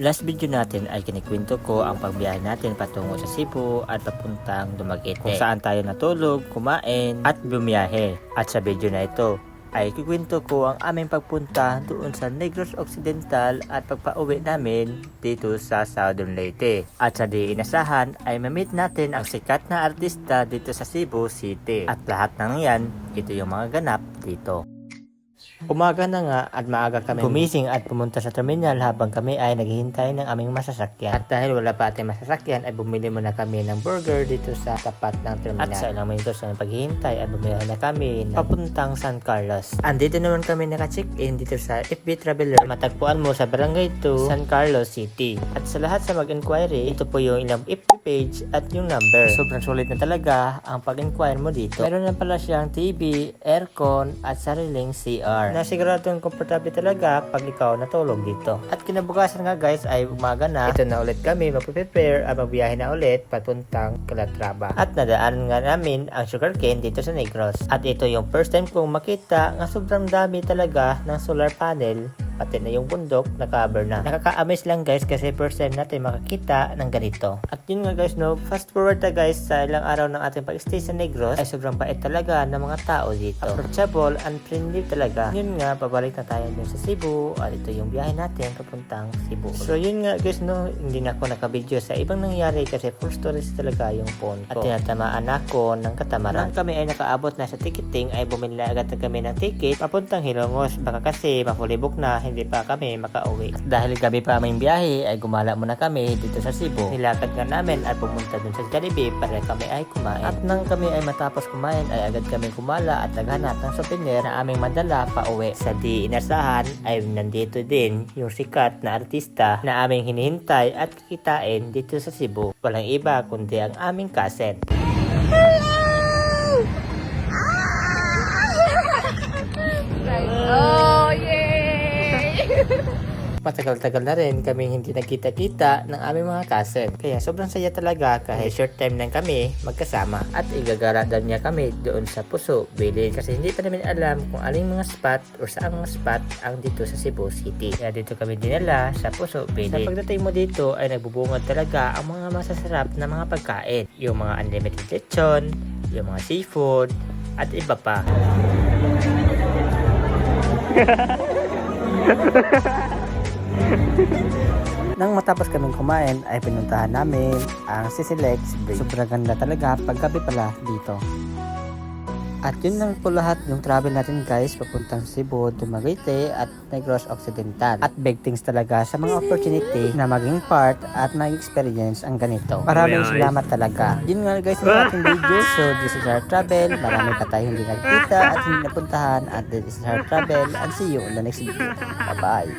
Last video natin ay kinikwento ko ang pagbiyahe natin patungo sa Cebu at papuntang Dumaguete, kung saan tayo natulog, kumain at bumiyahe. At sa video na ito ay kikwento ko ang aming pagpunta doon sa Negros Occidental at pagpauwi namin dito sa Southern Leyte. At sa di inasahan ay mamit natin ang sikat na artista dito sa Cebu City. At lahat ng yan, ito yung mga ganap dito. Umaga na nga at maaga kami gumising at pumunta sa terminal habang kami ay naghihintay ng aming masasakyan. At dahil wala pa ating masasakyan ay bumili muna kami ng burger dito sa tapat ng terminal. At sa ilang minutos na paghihintay ay bumili na kami ng papuntang San Carlos. Andito naman kami naka-check-in dito sa FB Traveler. Matagpuan mo sa Barangay 2, San Carlos City. At sa lahat sa mag-inquiry, ito po yung ilang FB page at yung number. Sobrang sulit na talaga ang pag-inquire mo dito. Meron na pala siyang TV, aircon at sariling CR. Nasiguradong komportable talaga pag ikaw natulog dito. At kinabukasan nga guys ay umaga na. Ito na ulit kami magpe-prepare at magbiyahe na ulit papuntang Calatrava. At nadaanan nga namin ang sugarcane dito sa Negros. At ito yung first time kong makita nga sobrang dami talaga ng solar panel. Pati na yung bundok na-cover na. Nakaka-amaze lang guys kasi first time natin makakita ng ganito. At yun nga guys no, fast forward na guys sa ilang araw ng ating pag-stay sa Negros ay sobrang bait talaga ng mga tao dito. Approachable and friendly talaga. Yun nga, pabalik na tayo dun sa Cebu at ito yung biyahe natin papuntang Cebu. So yun nga guys no, hindi na ako nakabideo sa ibang nangyari kasi full stories talaga yung phone ko. At tinatamaan ako ng katamaran. Nang kami ay nakaabot na sa ticketing ay bumili na agad na kami ng ticket papuntang Hilongos. Baka kasi ma-fully book na hindi pa kami makauwi. At dahil gabi pa aming biyahe ay gumala muna kami dito sa Cebu. Nilakad nga namin at pumunta dun sa Jollibee para kami ay kumain. At nang kami ay matapos kumain ay agad kami kumala at naghanap ng souvenir na aming madala pa uwi. Sa di inasahan ay nandito din yung sikat na artista na aming hinihintay at kikitain dito sa Cebu. Walang iba kundi ang aming kaset. Oh, yay! Matagal-tagal na rin kami hindi nagkita-kita ng aming mga kaset. Kaya sobrang saya talaga kahit short time lang kami magkasama. At igagala daw niya kami doon sa Puso Bilin kasi hindi pa namin alam kung aling mga spot o saan mga spot ang dito sa Cebu City. Kaya dito kami dinala sa Puso Bilin. Sa pagdating mo dito ay nagbubungad talaga ang mga masasarap na mga pagkain. Yung mga unlimited lechon, yung mga seafood, at iba pa. Nang matapos kaming kumain ay pinuntahan namin ang Sisilex Bridge. Sobrang ganda talaga paggabi pala dito. At yun lang po lahat yung travel natin guys papuntang Cebu, Dumaguete at Negros Occidental. At big things talaga sa mga opportunity na maging part at mag-experience ang ganito. Maraming salamat talaga. Yun nga guys yung ating video. So this is our travel. Marami pa tayo hindi nagkita at hindi napuntahan. At this is our travel and see you in the next video. Bye bye.